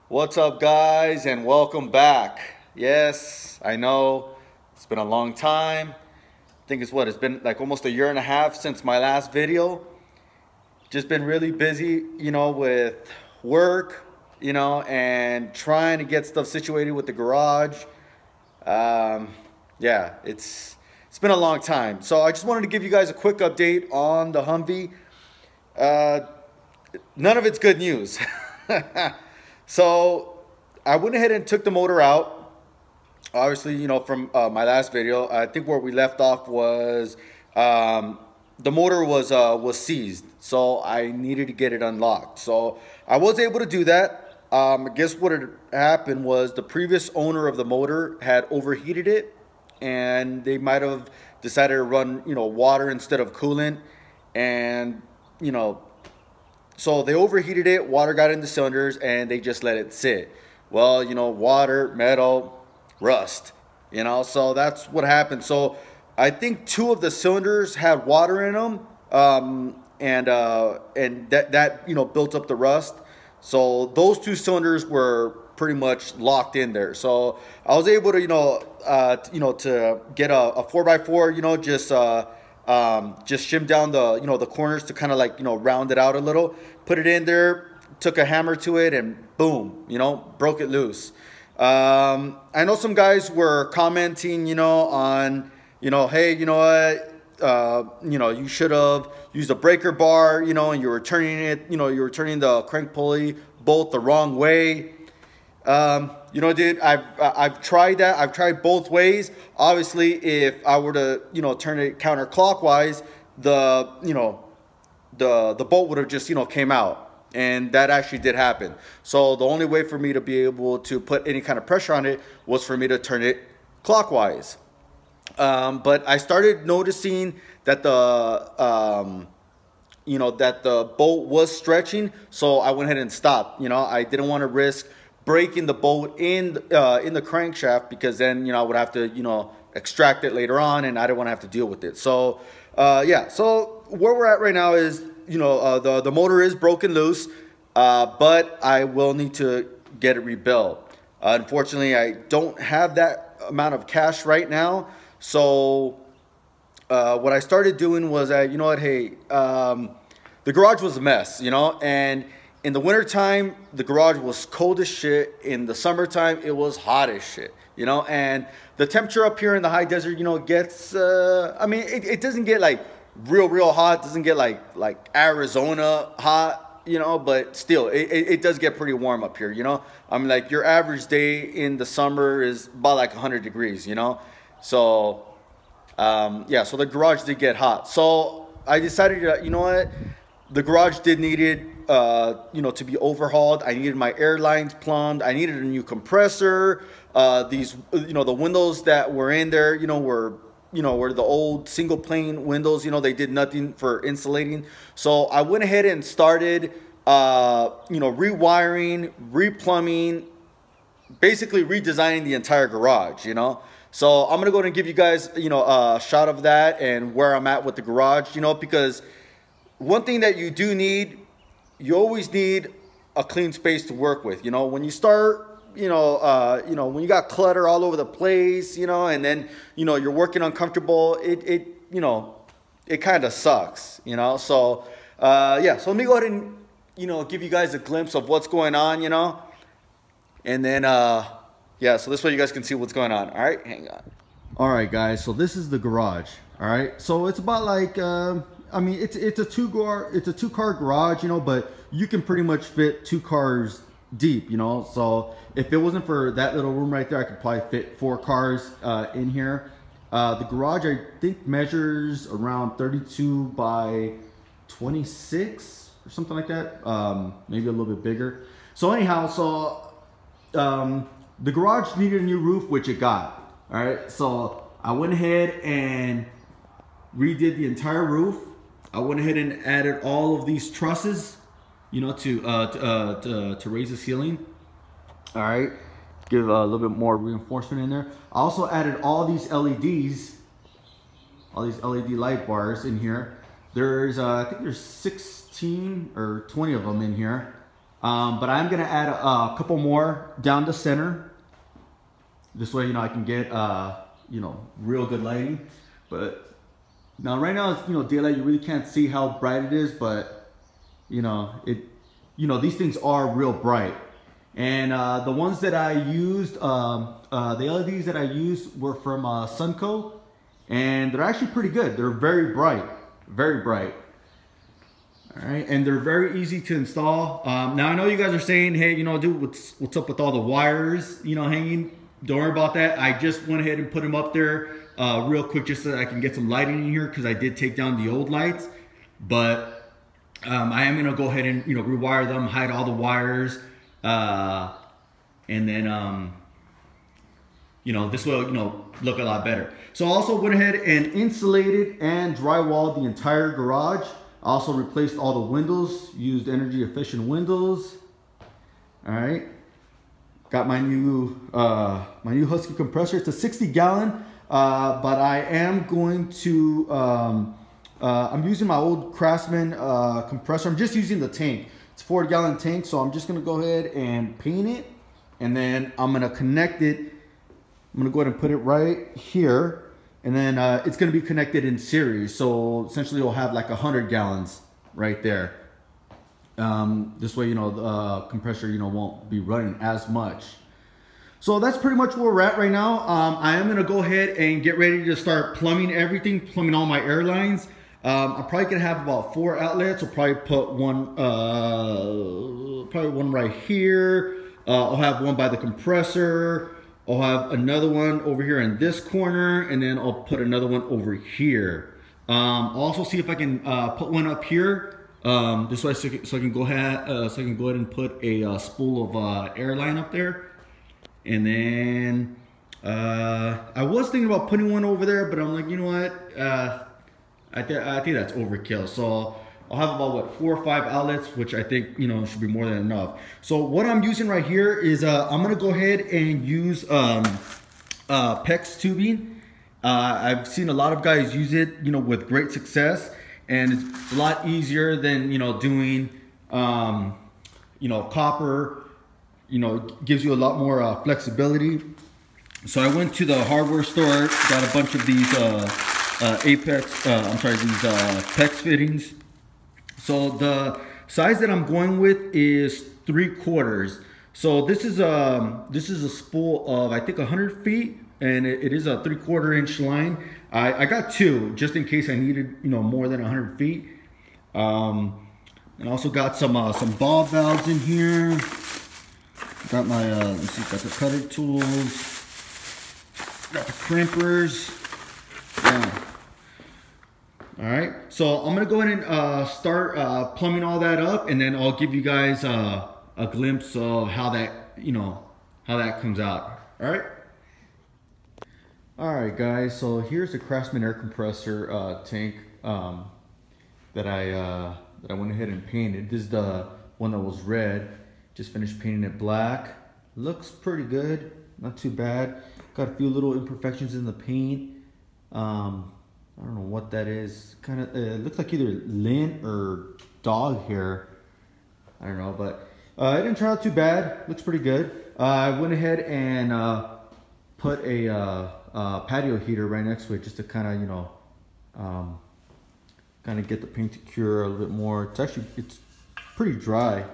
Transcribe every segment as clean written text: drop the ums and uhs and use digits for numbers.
What's up, guys, and welcome back. Yes, I know it's been a long time. I think it's been like almost a year and a half since my last video. Just been really busy, with work, and trying to get stuff situated with the garage. Um, yeah, it's been a long time. So I just wanted to give you guys a quick update on the Humvee. Uh, None of it's good news. So I went ahead and took the motor out. Obviously, from my last video, I think where we left off was the motor was seized, so I needed to get it unlocked. So I was able to do that. I guess what had happened was the previous owner of the motor had overheated it, and they might have decided to run water instead of coolant, and so they overheated it, water got in the cylinders, and they just let it sit. Well, water, metal, rust, so that's what happened. So I think two of the cylinders had water in them, and that built up the rust. So those two cylinders were pretty much locked in there. So I was able to, to get a 4x4, just shim down the the corners to kind of like round it out a little, put it in there, took a hammer to it, and boom, broke it loose. I know some guys were commenting on hey, what, you should have used a breaker bar, and you were turning it, you were turning the crank pulley bolt the wrong way. Dude, I've tried that. I've tried both ways. Obviously, if I were to, turn it counterclockwise, the bolt would have just, came out, and that actually did happen. So the only way for me to be able to put any kind of pressure on it was for me to turn it clockwise. But I started noticing that that the bolt was stretching, so I went ahead and stopped. I didn't want to risk breaking the bolt in the crankshaft, because then I would have to extract it later on, and I didn't want to have to deal with it. So yeah, so where we're at right now is the motor is broken loose, but I will need to get it rebuilt. Unfortunately, I don't have that amount of cash right now. So what I started doing was hey, the garage was a mess, and in the wintertime, the garage was cold as shit. In the summertime, it was hot as shit, and the temperature up here in the high desert, gets, I mean, it doesn't get like real hot. It doesn't get like Arizona hot, but still, it does get pretty warm up here, I mean, like your average day in the summer is about like 100 degrees, so, yeah, so the garage did get hot. So I decided, what, the garage did needed, to be overhauled. I needed my air lines plumbed. I needed a new compressor. These, the windows that were in there, were the old single pane windows. They did nothing for insulating. So I went ahead and started, rewiring, replumbing, basically redesigning the entire garage. So I'm gonna go ahead and give you guys, a shot of that and where I'm at with the garage. Because one thing that you do need, you always need a clean space to work with. When you start, when you got clutter all over the place, and then, you're working uncomfortable, it kind of sucks, So, yeah, so let me go ahead and, give you guys a glimpse of what's going on, and then, yeah, so this way you guys can see what's going on. All right, hang on. All right, guys, so this is the garage. All right, so it's about like, I mean, it's a two-car garage, but you can pretty much fit 2 cars deep, So if it wasn't for that little room right there, I could probably fit 4 cars in here. The garage, I think, measures around 32 by 26 or something like that. Maybe a little bit bigger. So anyhow, so the garage needed a new roof, which it got. All right, so I went ahead and redid the entire roof. I went ahead and added all of these trusses, to raise the ceiling. All right, give a little bit more reinforcement in there. I also added all these LEDs, all these LED light bars in here. There's, I think there's 16 or 20 of them in here. But I'm gonna add a couple more down the center. This way, I can get, real good lighting. But now right now it's, daylight, you really can't see how bright it is, but these things are real bright. And the ones that I used, the LEDs that I used were from Sunco, and they're actually pretty good. They're very bright, very bright. All right, and they're very easy to install. Now I know you guys are saying, hey, dude, what's up with all the wires, hanging? Don't worry about that. I just went ahead and put them up there real quick just so that I can get some lighting in here, because I did take down the old lights. But I am gonna go ahead and rewire them, hide all the wires, and then this will look a lot better. So I also went ahead and insulated and drywalled the entire garage. I also replaced all the windows, used energy efficient windows. All right, got my new Husky compressor. It's a 60-gallon, but I am going to I'm using my old Craftsman compressor. I'm just using the tank. It's a 40-gallon tank, so I'm just gonna go ahead and paint it, and then I'm gonna connect it. I'm gonna go ahead and put it right here. And then it's going to be connected in series. So essentially you'll have like 100 gallons right there. This way, the compressor, won't be running as much. So that's pretty much where we're at right now. I am going to go ahead and get ready to start plumbing everything, plumbing all my air lines. I'm probably going to have about 4 outlets. I'll probably put one right here. I'll have one by the compressor. I'll have another one over here in this corner, and then I'll put another one over here. I'll also see if I can put one up here, this way, so I can go ahead and put a spool of air line up there. And then I was thinking about putting one over there, but I'm like, you know what? I think that's overkill. So I'll have about, what, 4 or 5 outlets, which I think, should be more than enough. So what I'm using right here is, I'm gonna go ahead and use PEX tubing. I've seen a lot of guys use it, with great success, and it's a lot easier than, doing, copper. Gives you a lot more flexibility. So I went to the hardware store, got a bunch of these PEX fittings. So the size that I'm going with is 3/4. So this is a spool of, I think, 100 feet, and it is a 3/4 inch line. I got 2 just in case I needed more than 100 feet. And also got some ball valves in here. Got my let's see, got the cutter tools. Got the crimpers. Yeah. All right, so I'm gonna go ahead and start plumbing all that up, and then I'll give you guys a glimpse of how that comes out. All right, guys. So here's the Craftsman air compressor tank that I went ahead and painted. This is the one that was red. Just finished painting it black. Looks pretty good, not too bad. Got a few little imperfections in the paint. I don't know what that is. Kind of, it looks like either lint or dog hair. I don't know, but it didn't turn out too bad. Looks pretty good. I went ahead and put a patio heater right next to it, just to kind of, kind of get the paint to cure a little bit more. It's pretty dry.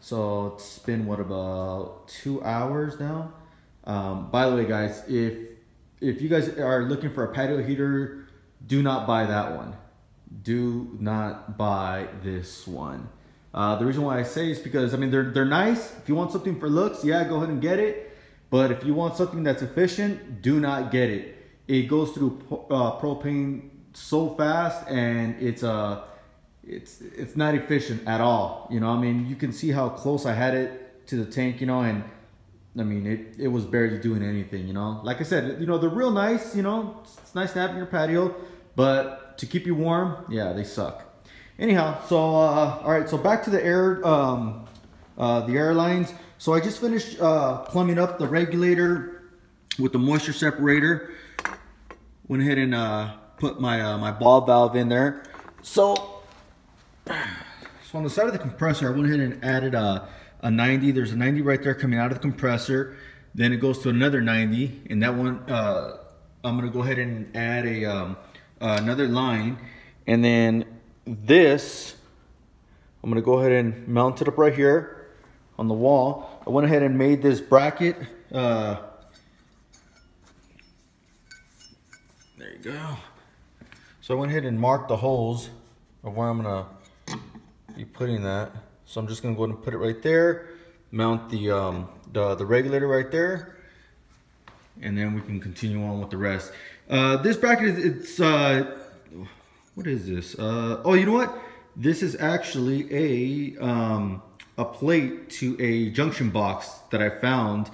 So it's been, what, about 2 hours now. By the way, guys, if you guys are looking for a patio heater, do not buy that one. Do not buy this one. The reason why I say is because, I mean, they're nice. If you want something for looks, yeah, go ahead and get it. But if you want something that's efficient, do not get it. It goes through propane so fast, and it's not efficient at all. I mean, you can see how close I had it to the tank, and I mean, it was barely doing anything, Like I said, they're real nice, it's nice to have in your patio, but to keep you warm, yeah, they suck. Anyhow, so, all right, so back to the air lines. So I just finished plumbing up the regulator with the moisture separator. Went ahead and put my my ball valve in there. So So on the side of the compressor, I went ahead and added a 90. There's a 90 right there coming out of the compressor. Then it goes to another 90, and that one I'm gonna go ahead and add a another line, and then this I'm gonna go ahead and mount it up right here on the wall. I went ahead and made this bracket. There you go. So I went ahead and marked the holes of where I'm gonna be putting that. So I'm just gonna go ahead and put it right there, mount the regulator right there, and then we can continue on with the rest. This bracket is, what is this? Oh, you know what? This is actually a plate to a junction box that I found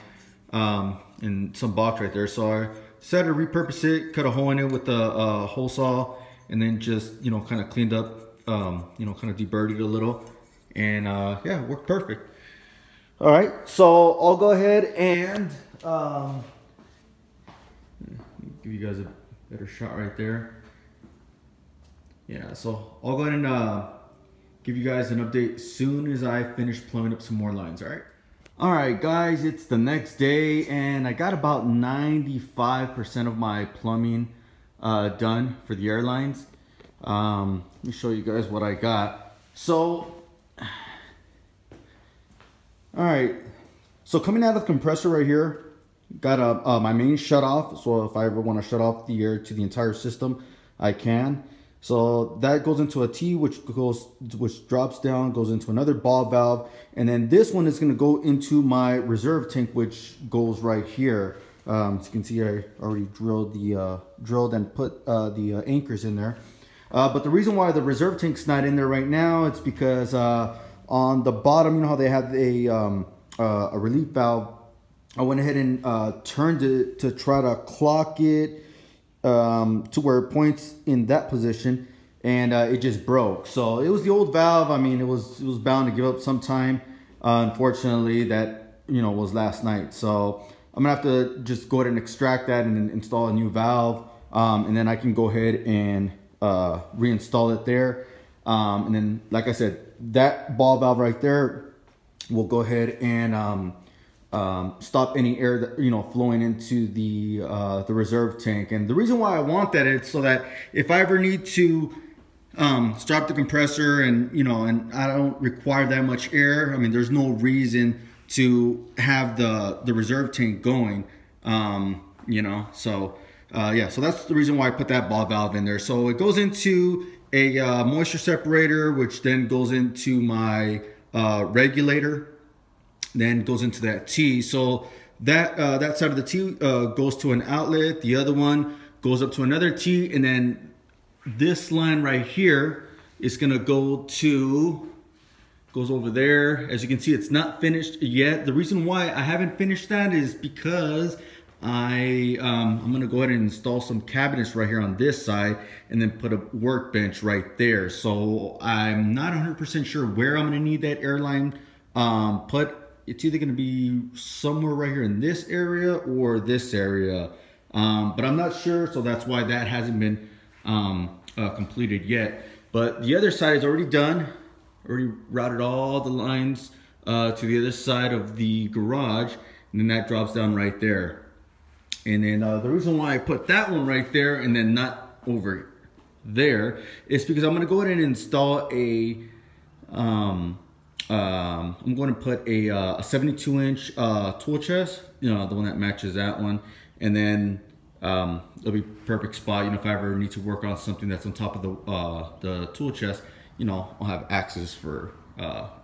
in some box right there. So I decided to repurpose it, cut a hole in it with a hole saw, and then just, you know, kind of cleaned up, you know, kind of deburred it a little, and yeah, it worked perfect. All right, so I'll go ahead and give you guys a better shot right there. Yeah, so I'll go ahead and give you guys an update as soon as I finish plumbing up some more lines. All right. All right, guys, it's the next day, and I got about 95% of my plumbing done for the airlines. Let me show you guys what I got. So, all right, so coming out of the compressor right here, got my main shut off. So if I ever want to shut off the air to the entire system, I can. So that goes into a T, which drops down, goes into another ball valve, and then this one is going to go into my reserve tank, which goes right here. As you can see, I already drilled and put the anchors in there. But the reason why the reserve tank's not in there right now, it's because on the bottom, you know how they have a relief valve. I went ahead and turned it to try to clock it to where it points in that position, and it just broke. So it was the old valve. I mean, it was bound to give up sometime. Unfortunately, that, you know, was last night. So I'm gonna have to just go ahead and extract that and install a new valve, and then I can go ahead and reinstall it there. And then, like I said, that ball valve right there will go ahead and stop any air that, you know, flowing into the reserve tank. And the reason why I want that is so that if I ever need to stop the compressor, and, you know, and I don't require that much air, I mean, there's no reason to have the reserve tank going, you know. So yeah, so that's the reason why I put that ball valve in there. So it goes into a moisture separator, which then goes into my regulator, then goes into that T. So that that side of the T goes to an outlet, the other one goes up to another T, and then this line right here is gonna goes over there. As you can see, it's not finished yet. The reason why I haven't finished that is because I'm gonna go ahead and install some cabinets right here on this side, and then put a workbench right there. So I'm not 100% sure where I'm gonna need that airline put. It's either going to be somewhere right here in this area or this area, but I'm not sure, so that's why that hasn't been completed yet. But the other side is already done. Already routed all the lines to the other side of the garage, and then that drops down right there. And then the reason why I put that one right there and then not over there is because I'm going to go ahead and install a I'm going to put a 72-inch tool chest, you know, the one that matches that one, and then it'll be perfect spot, you know, if I ever need to work on something that's on top of the tool chest, you know, I'll have access for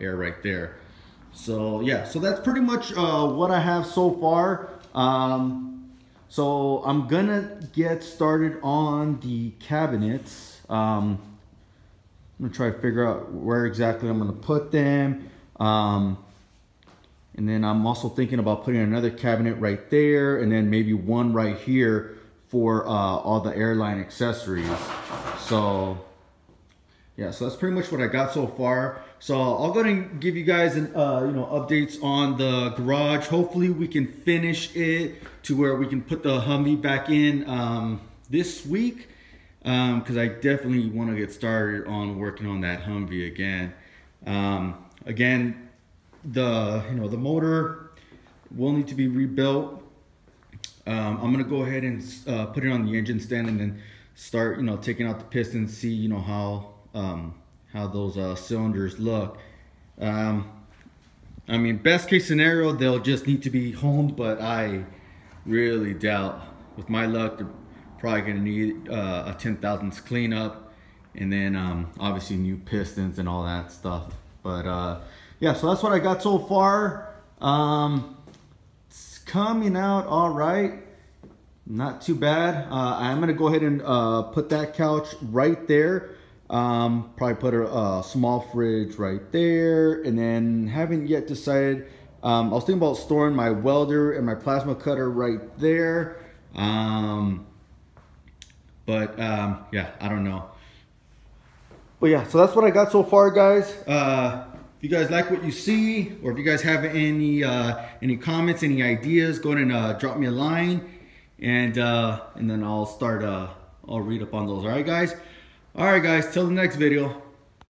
air right there. So yeah, so that's pretty much what I have so far. So I'm gonna get started on the cabinets. I'm gonna try to figure out where exactly I'm gonna put them. And then I'm also thinking about putting another cabinet right there, and then maybe one right here for all the airline accessories. So yeah, so that's pretty much what I got so far. So I'll go ahead and give you guys an, you know, updates on the garage. Hopefully we can finish it to where we can put the Humvee back in this week, because I definitely want to get started on working on that Humvee again. Again, the motor will need to be rebuilt. I'm gonna go ahead and put it on the engine stand and then start taking out the pistons, see how those cylinders look. I mean, best case scenario, they'll just need to be honed, but I really doubt. With my luck, they're probably gonna need a 10,000ths cleanup, and then obviously new pistons and all that stuff. But yeah, so that's what I got so far. It's coming out all right, not too bad. I'm gonna go ahead and put that couch right there. Probably put a small fridge right there, and then haven't yet decided. I was thinking about storing my welder and my plasma cutter right there. Yeah, I don't know. But yeah, so that's what I got so far, guys. If you guys like what you see, or if you guys have any comments, any ideas, go ahead and drop me a line, and then I'll read up on those. All right, guys. All right, guys. Till the next video.